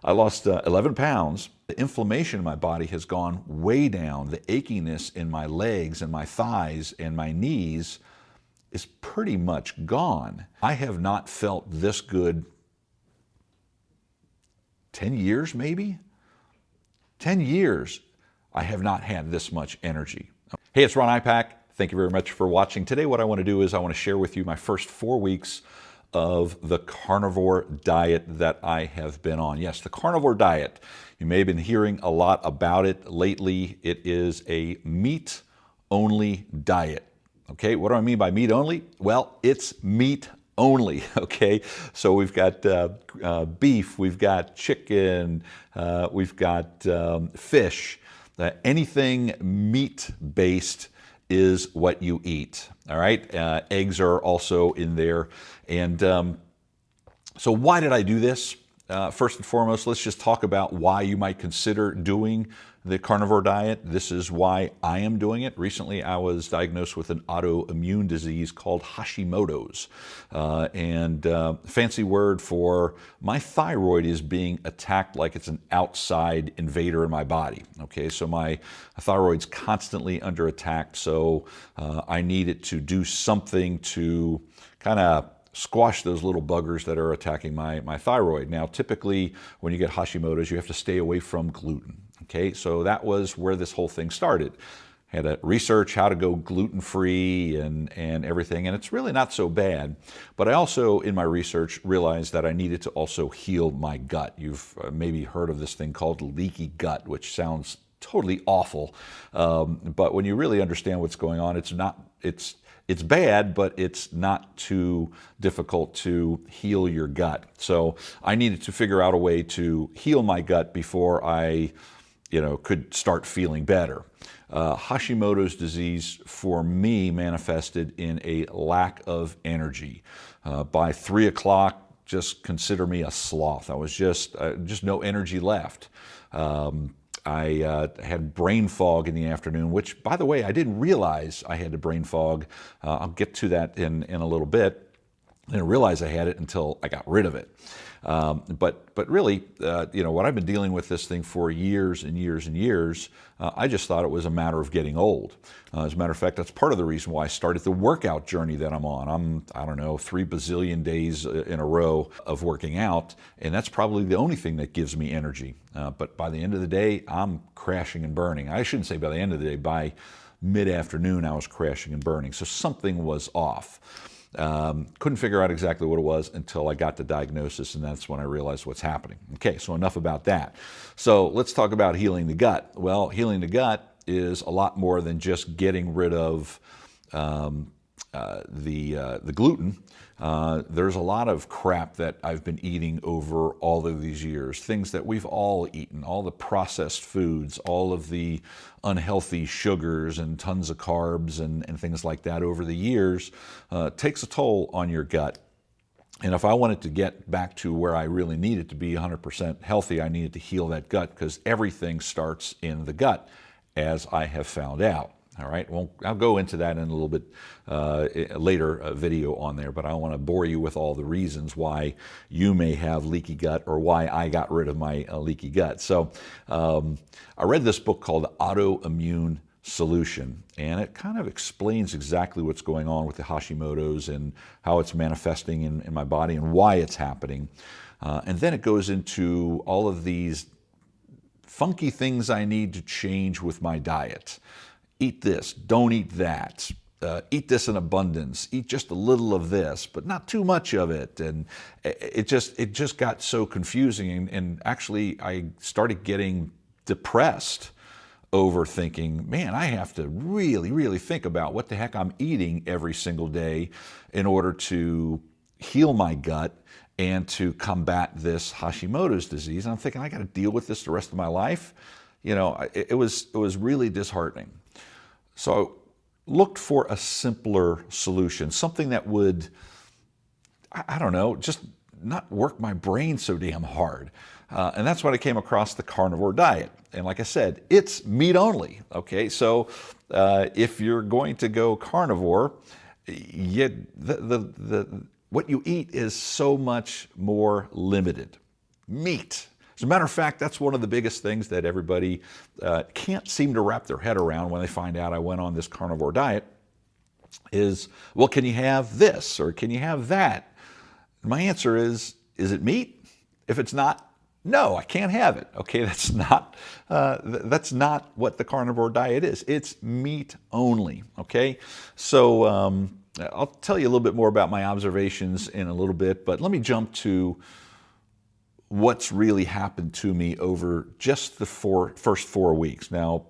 I lost 11 pounds. The inflammation in my body has gone way down. The achiness in my legs and my thighs and my knees is pretty much gone. I have not felt this good 10 years maybe? 10 years I have not had this much energy. Hey, it's Ron IPAC. Thank you very much for watching. Today what I want to do is I want to share with you my first 4 weeks of the carnivore diet that I have been on. Yes, the carnivore diet. You may have been hearing a lot about it lately. It is a meat-only diet. Okay, what do I mean by meat only? Well, it's meat only, okay? So we've got beef, we've got chicken, we've got fish. Anything meat-based is what you eat, all right? Eggs are also in there. And so why did I do this? First and foremost, let's just talk about why you might consider doing the carnivore diet. This is why I am doing it. Recently, I was diagnosed with an autoimmune disease called Hashimoto's. Fancy word for my thyroid is being attacked like it's an outside invader in my body. Okay, so my thyroid's constantly under attack, so I needed to do something to kind of squash those little buggers that are attacking my thyroid. Now, typically, when you get Hashimoto's, you have to stay away from gluten. Okay, so that was where this whole thing started. Had to research how to go gluten-free and everything, and it's really not so bad. But I also, in my research, realized that I needed to also heal my gut. You've maybe heard of this thing called leaky gut, which sounds totally awful. But when you really understand what's going on, it's bad, but it's not too difficult to heal your gut. So I needed to figure out a way to heal my gut before I, could start feeling better. Hashimoto's disease for me manifested in a lack of energy. By 3 o'clock, just consider me a sloth. I was just no energy left. I had brain fog in the afternoon, which, by the way, I didn't realize I had the brain fog. I'll get to that in a little bit. I didn't realize I had it until I got rid of it. But really, what I've been dealing with this thing for years and years and years, I just thought it was a matter of getting old. As a matter of fact, that's part of the reason why I started the workout journey that I'm on. I don't know, 3 bazillion days in a row of working out, and that's probably the only thing that gives me energy. But by the end of the day, I'm crashing and burning. I shouldn't say by the end of the day, by mid-afternoon, I was crashing and burning. So something was off. Couldn't figure out exactly what it was until I got the diagnosis, and that's when I realized what's happening. Okay, so enough about that. So let's talk about healing the gut. Well, healing the gut is a lot more than just getting rid of the gluten. There's a lot of crap that I've been eating over all of these years, things that we've all eaten, all the processed foods, all of the unhealthy sugars and tons of carbs and things like that over the years takes a toll on your gut. And if I wanted to get back to where I really needed to be 100% healthy, I needed to heal that gut, because everything starts in the gut, as I have found out. All right, well, I'll go into that in a little bit later video on there, but I don't want to bore you with all the reasons why you may have leaky gut or why I got rid of my leaky gut. So I read this book called Autoimmune Solution, and it kind of explains exactly what's going on with the Hashimoto's and how it's manifesting in my body and why it's happening. And then it goes into all of these funky things I need to change with my diet. Eat this, don't eat that. Eat this in abundance. Eat just a little of this, but not too much of it. And it just got so confusing. And actually, I started getting depressed over thinking, man, I have to really, really think about what the heck I'm eating every single day in order to heal my gut and to combat this Hashimoto's disease. And I'm thinking, I got to deal with this the rest of my life. It was really disheartening. So looked for a simpler solution, something that would, I don't know, just not work my brain so damn hard. And that's when I came across the carnivore diet. And like I said, it's meat only, okay? So if you're going to go carnivore, what you eat is so much more limited. Meat. As a matter of fact, that's one of the biggest things that everybody can't seem to wrap their head around when they find out I went on this carnivore diet is, well, can you have this or can you have that? And my answer is it meat? If it's not, no, I can't have it. Okay, that's not what the carnivore diet is. It's meat only. Okay, so I'll tell you a little bit more about my observations in a little bit, but let me jump to what's really happened to me over just the first 4 weeks. Now,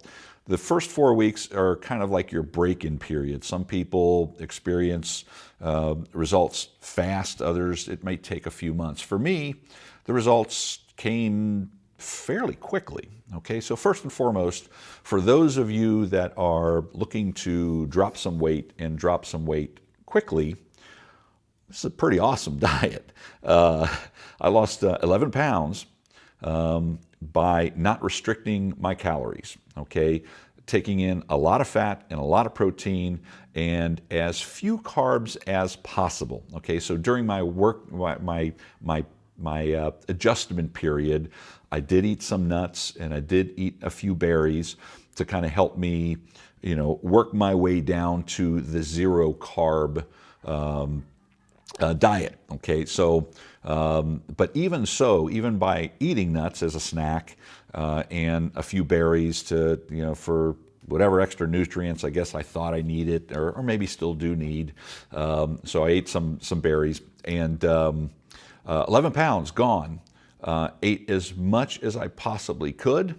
the first 4 weeks are kind of like your break-in period. Some people experience results fast, others it may take a few months. For me, the results came fairly quickly. Okay, so first and foremost, for those of you that are looking to drop some weight and drop some weight quickly, this is a pretty awesome diet. I lost 11 pounds by not restricting my calories, okay? Taking in a lot of fat and a lot of protein and as few carbs as possible, okay? So during my adjustment period, I did eat some nuts and I did eat a few berries to kind of help me, work my way down to the zero carb diet. Okay, so but even so, even by eating nuts as a snack and a few berries to for whatever extra nutrients I guess I thought I needed or maybe still do need, so I ate some berries and 11 pounds gone. Ate as much as I possibly could.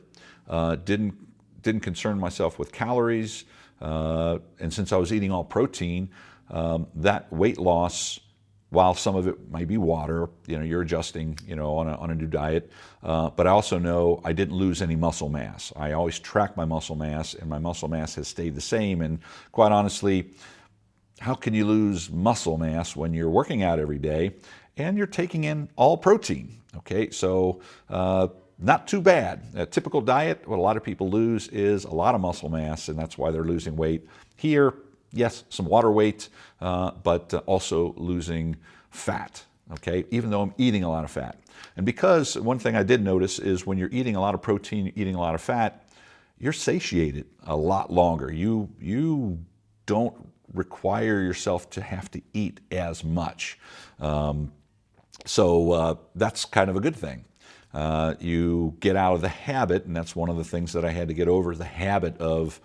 Didn't concern myself with calories, and since I was eating all protein, that weight loss, while some of it might be water, you're adjusting, on a new diet, but I also know I didn't lose any muscle mass. I always track my muscle mass, and my muscle mass has stayed the same. And quite honestly, how can you lose muscle mass when you're working out every day and you're taking in all protein? Okay, so not too bad. A typical diet, what a lot of people lose is a lot of muscle mass, and that's why they're losing weight. Here, yes, some water weight, but also losing fat, okay, even though I'm eating a lot of fat. And because one thing I did notice is when you're eating a lot of protein, you're eating a lot of fat, you're satiated a lot longer. You don't require yourself to have to eat as much. So that's kind of a good thing. You get out of the habit, and that's one of the things that I had to get over, the habit of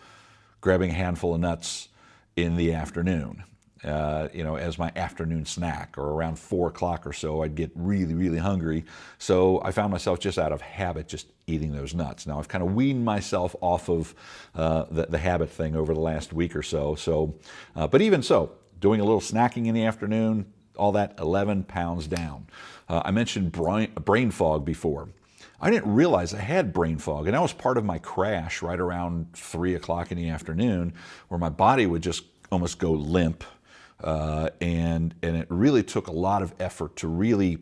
grabbing a handful of nuts in the afternoon, as my afternoon snack, or around 4 o'clock or so, I'd get really, really hungry. So I found myself just out of habit just eating those nuts. Now I've kind of weaned myself off of the habit thing over the last week or so. But even so, doing a little snacking in the afternoon, all that 11 pounds down. I mentioned brain fog before. I didn't realize I had brain fog, and that was part of my crash right around 3 o'clock in the afternoon, where my body would just almost go limp, and it really took a lot of effort to really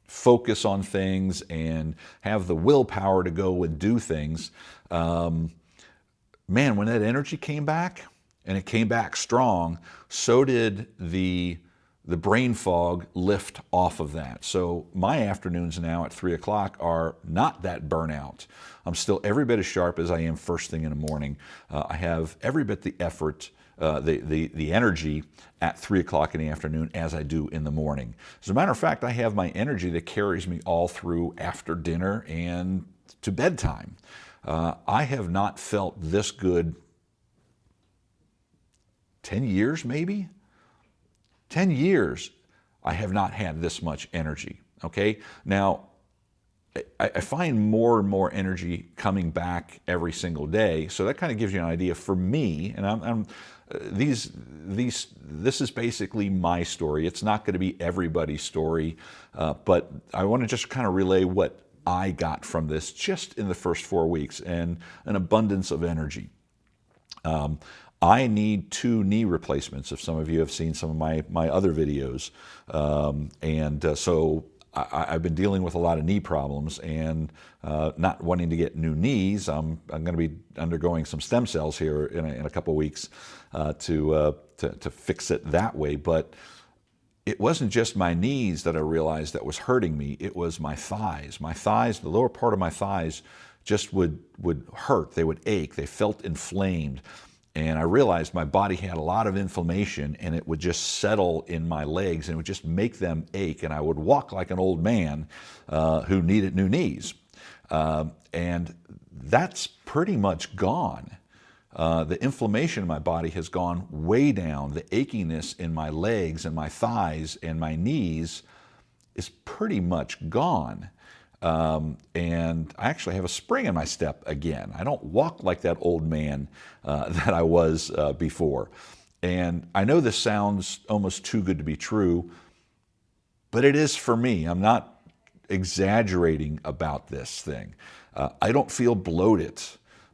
focus on things and have the willpower to go and do things. Man, when that energy came back, and it came back strong, so did the brain fog lift off of that. So my afternoons now at 3 o'clock are not that burnout. I'm still every bit as sharp as I am first thing in the morning. I have every bit the effort, the energy at 3 o'clock in the afternoon as I do in the morning. As a matter of fact, I have my energy that carries me all through after dinner and to bedtime. I have not felt this good 10 years maybe? 10 years, I have not had this much energy, okay? Now, I find more and more energy coming back every single day, so that kind of gives you an idea for me, and this is basically my story. It's not going to be everybody's story, but I want to just kind of relay what I got from this just in the first 4 weeks, and an abundance of energy. I need 2 knee replacements, if some of you have seen some of my other videos. So I've been dealing with a lot of knee problems and not wanting to get new knees. I'm going to be undergoing some stem cells here in a couple of weeks to fix it that way. But it wasn't just my knees that I realized that was hurting me. It was my thighs. My thighs, the lower part of my thighs just would hurt. They would ache. They felt inflamed. And I realized my body had a lot of inflammation, and it would just settle in my legs and it would just make them ache. And I would walk like an old man who needed new knees. And that's pretty much gone. The inflammation in my body has gone way down. The achiness in my legs and my thighs and my knees is pretty much gone. And I actually have a spring in my step again. I don't walk like that old man that I was before. And I know this sounds almost too good to be true, but it is for me. I'm not exaggerating about this thing. I don't feel bloated.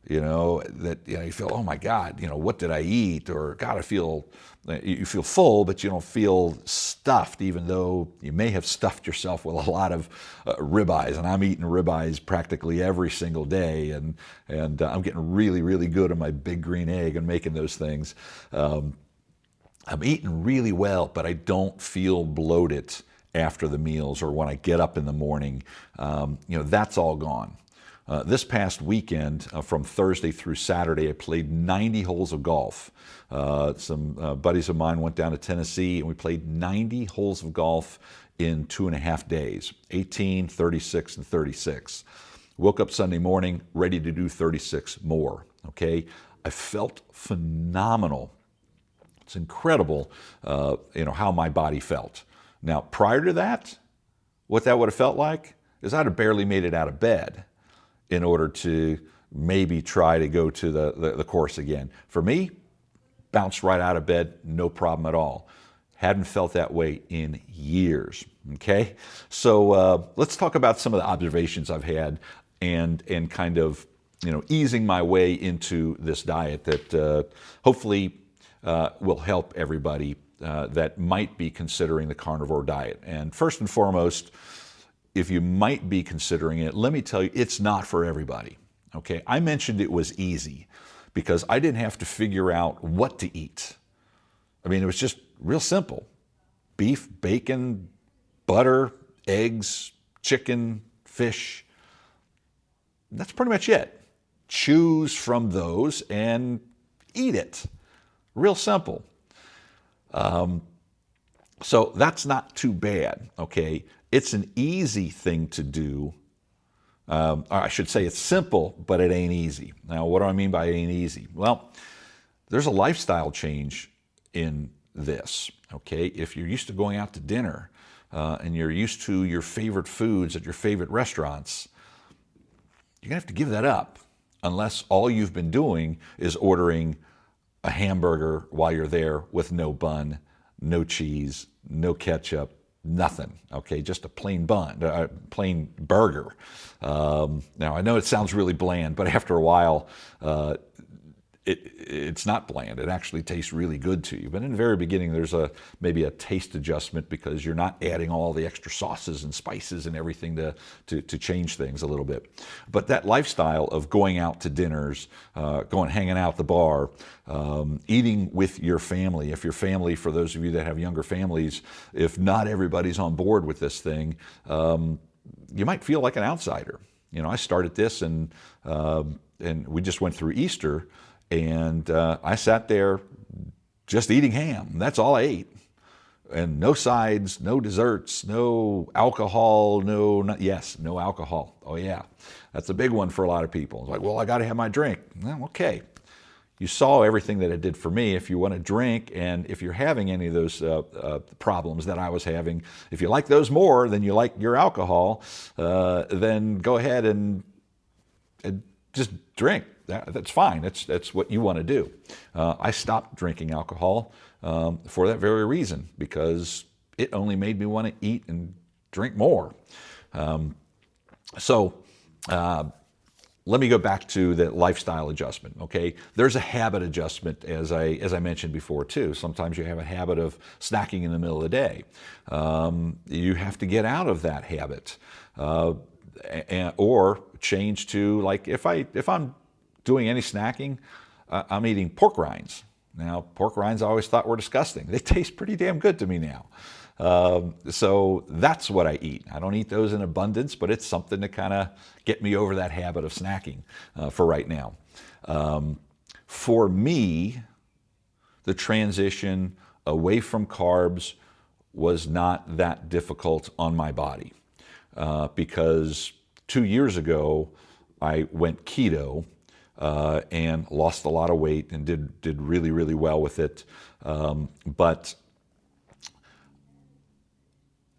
That you feel, oh my God, what did I eat? Or God, you feel full, but you don't feel stuffed, even though you may have stuffed yourself with a lot of ribeyes. And I'm eating ribeyes practically every single day, and I'm getting really, really good on my big green egg and making those things. I'm eating really well, but I don't feel bloated after the meals or when I get up in the morning. That's all gone. This past weekend, from Thursday through Saturday, I played 90 holes of golf. Some buddies of mine went down to Tennessee, and we played 90 holes of golf in 2.5 days, 18, 36, and 36. Woke up Sunday morning, ready to do 36 more, okay? I felt phenomenal. It's incredible, how my body felt. Now, prior to that, what that would have felt like is I'd have barely made it out of bed in order to maybe try to go to the course again. For me, bounced right out of bed, no problem at all. Hadn't felt that way in years, okay? So let's talk about some of the observations I've had and kind of, easing my way into this diet that hopefully will help everybody that might be considering the carnivore diet. And first and foremost, if you might be considering it, let me tell you, it's not for everybody, okay? I mentioned it was easy because I didn't have to figure out what to eat. I mean, it was just real simple. Beef, bacon, butter, eggs, chicken, fish. That's pretty much it. Choose from those and eat it. Real simple. So that's not too bad, okay? It's an easy thing to do. Or I should say it's simple, but it ain't easy. Now, what do I mean by it ain't easy? Well, there's a lifestyle change in this, okay? If you're used to going out to dinner and you're used to your favorite foods at your favorite restaurants, you're gonna have to give that up unless all you've been doing is ordering a hamburger while you're there with no bun, no cheese, no ketchup, nothing, okay? Just a plain bun, plain burger. Now, I know it sounds really bland, but after a while, it's not bland. It actually tastes really good to you. But in the very beginning, there's maybe a taste adjustment because you're not adding all the extra sauces and spices and everything to change things a little bit. But that lifestyle of going out to dinners, hanging out at the bar, eating with your family. If your family, for those of you that have younger families, if not everybody's on board with this thing, you might feel like an outsider. I started this and we just went through Easter. And I sat there just eating ham. That's all I ate. And no sides, no desserts, no alcohol, no alcohol. Oh yeah, that's a big one for a lot of people. It's like, well, I got to have my drink. Well, okay. You saw everything that it did for me. If you want to drink and if you're having any of those problems that I was having, if you like those more than you like your alcohol, then go ahead and just drink. That's fine. That's what you want to do. I stopped drinking alcohol for that very reason, because it only made me want to eat and drink more. So let me go back to the lifestyle adjustment. Okay, there's a habit adjustment, as I mentioned before too. Sometimes you have a habit of snacking in the middle of the day. You have to get out of that habit, or change to, like, if I'm doing any snacking, I'm eating pork rinds. Now, pork rinds I always thought were disgusting. They taste pretty damn good to me now. So that's what I eat. I don't eat those in abundance, but it's something to kind of get me over that habit of snacking for right now. For me, the transition away from carbs was not that difficult on my body because 2 years ago I went keto and lost a lot of weight and did really, really well with it. But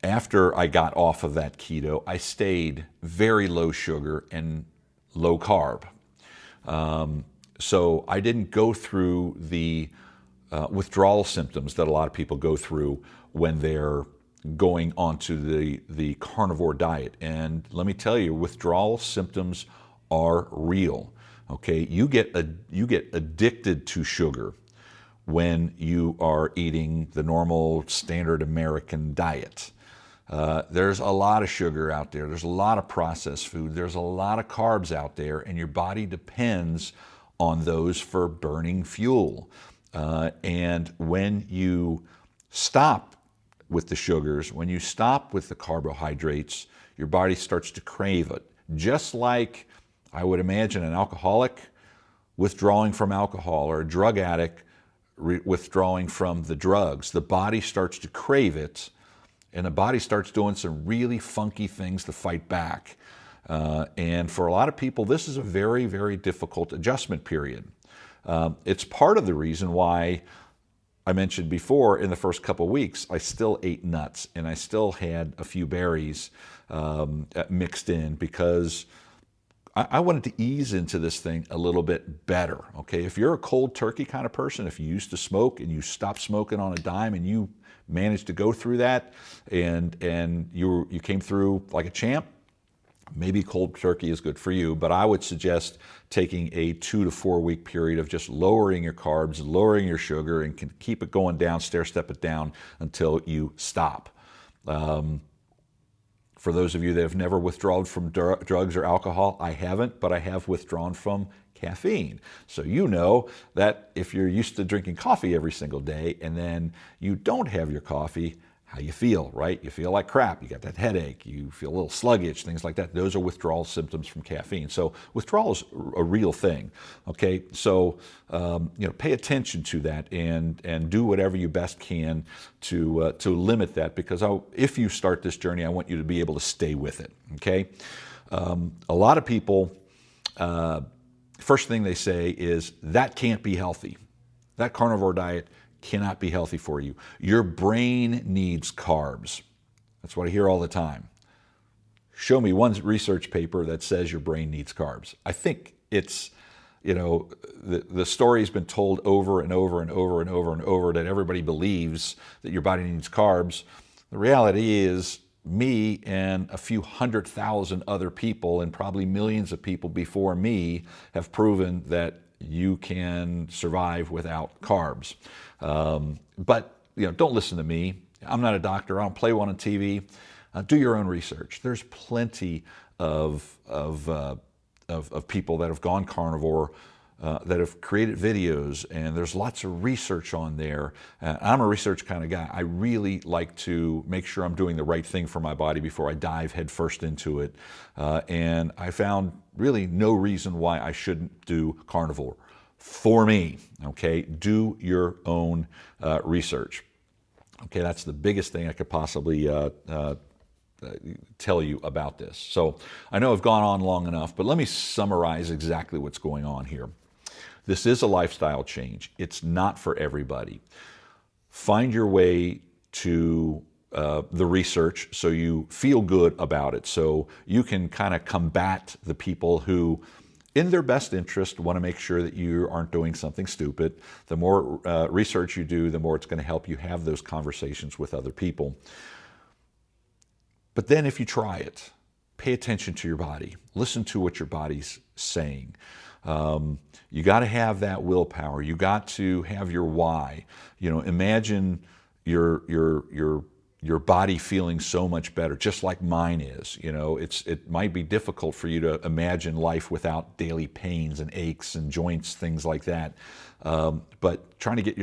after I got off of that keto, I stayed very low sugar and low carb. So I didn't go through the withdrawal symptoms that a lot of people go through when they're going onto the carnivore diet. And let me tell you, withdrawal symptoms are real. Okay, you get addicted to sugar when you are eating the normal standard American diet. There's a lot of sugar out there. There's a lot of processed food. There's a lot of carbs out there, and your body depends on those for burning fuel. And when you stop with the sugars, when you stop with the carbohydrates, your body starts to crave it. Just like I would imagine an alcoholic withdrawing from alcohol or a drug addict withdrawing from the drugs. The body starts to crave it, and the body starts doing some really funky things to fight back. And for a lot of people, this is a very, very difficult adjustment period. It's part of the reason why I mentioned before in the first couple of weeks, I still ate nuts and I still had a few berries mixed in because I wanted to ease into this thing a little bit better. Okay, if you're a cold turkey kind of person, if you used to smoke and you stopped smoking on a dime and you managed to go through that and you came through like a champ, maybe cold turkey is good for you, but I would suggest taking a 2 to 4 week period of just lowering your carbs, lowering your sugar, and can keep it going down, stair step it down until you stop. For those of you that have never withdrawn from drugs or alcohol, I haven't, but I have withdrawn from caffeine. So you know that if you're used to drinking coffee every single day and then you don't have your coffee, how you feel, right? You feel like crap, you got that headache, you feel a little sluggish, things like that. Those are withdrawal symptoms from caffeine. So withdrawal is a real thing, okay? So, pay attention to that and do whatever you best can to limit that, because if you start this journey, I want you to be able to stay with it, okay? A lot of people, first thing they say is, that can't be healthy. That carnivore diet cannot be healthy for you. Your brain needs carbs. That's what I hear all the time. Show me one research paper that says your brain needs carbs. I think it's, the story's been told over and over and over and over and over that everybody believes that your body needs carbs. The reality is, me and a few 100,000 other people, and probably millions of people before me, have proven that you can survive without carbs. But don't listen to me. I'm not a doctor. I don't play one on TV. Do your own research. There's plenty of people that have gone carnivore, that have created videos, and there's lots of research on there. I'm a research kind of guy. I really like to make sure I'm doing the right thing for my body before I dive headfirst into it. And I found really no reason why I shouldn't do carnivore. For me, okay, do your own research. Okay, that's the biggest thing I could possibly tell you about this. So I know I've gone on long enough, but let me summarize exactly what's going on here. This is a lifestyle change. It's not for everybody. Find your way to the research so you feel good about it, so you can kind of combat the people who, in their best interest, want to make sure that you aren't doing something stupid. The more research you do, the more it's going to help you have those conversations with other people. But then if you try it, pay attention to your body. Listen to what your body's saying. You got to have that willpower. You got to have your why. Imagine you're your body feeling so much better, just like mine is. You know, it might be difficult for you to imagine life without daily pains and aches and joints, things like that. But trying to get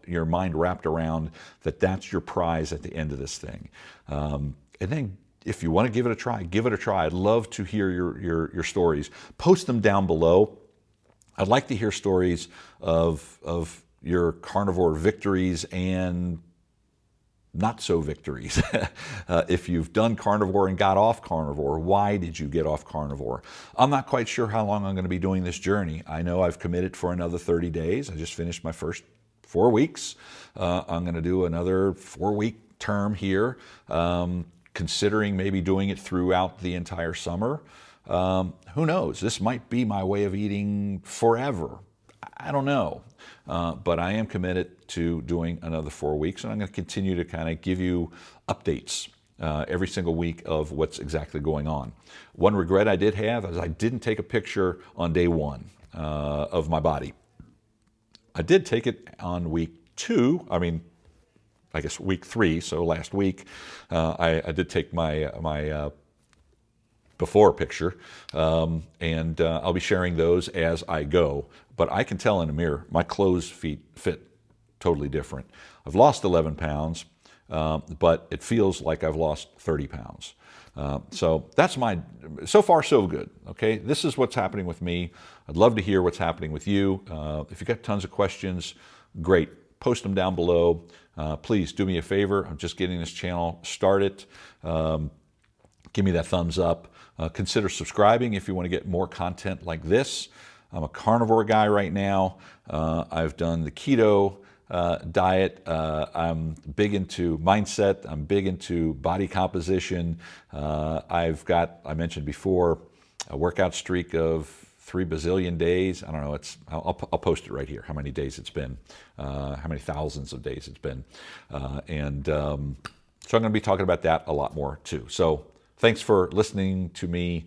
your mind wrapped around that's your prize at the end of this thing. And then if you want to give it a try, give it a try. I'd love to hear your stories. Post them down below. I'd like to hear stories of your carnivore victories and not so victories. If you've done carnivore and got off carnivore, why did you get off carnivore? I'm not quite sure how long I'm going to be doing this journey. I know I've committed for another 30 days. I just finished my first 4 weeks. I'm going to do another 4-week term here, considering maybe doing it throughout the entire summer. Who knows? This might be my way of eating forever. I don't know. But I am committed to doing another 4 weeks, and I'm going to continue to kind of give you updates every single week of what's exactly going on. One regret I did have is I didn't take a picture on day 1 of my body. I did take it on week 2. I guess week 3, so last week. I did take my before picture, and I'll be sharing those as I go. But I can tell in a mirror, my clothes fit totally different. I've lost 11 pounds, but it feels like I've lost 30 pounds. So that's so far so good, okay? This is what's happening with me. I'd love to hear what's happening with you. If you've got tons of questions, great. Post them down below. Please do me a favor. I'm just getting this channel started. Give me that thumbs up. Consider subscribing if you want to get more content like this. I'm a carnivore guy right now. I've done the keto diet. I'm big into mindset. I'm big into body composition. I've got, I mentioned before, a workout streak of 3 bazillion days. I don't know. I'll post it right here, how many days it's been, how many thousands of days it's been. So I'm going to be talking about that a lot more too. So thanks for listening to me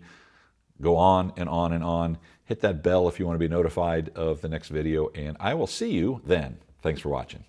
go on and on and on. Hit that bell if you want to be notified of the next video, and I will see you then. Thanks for watching.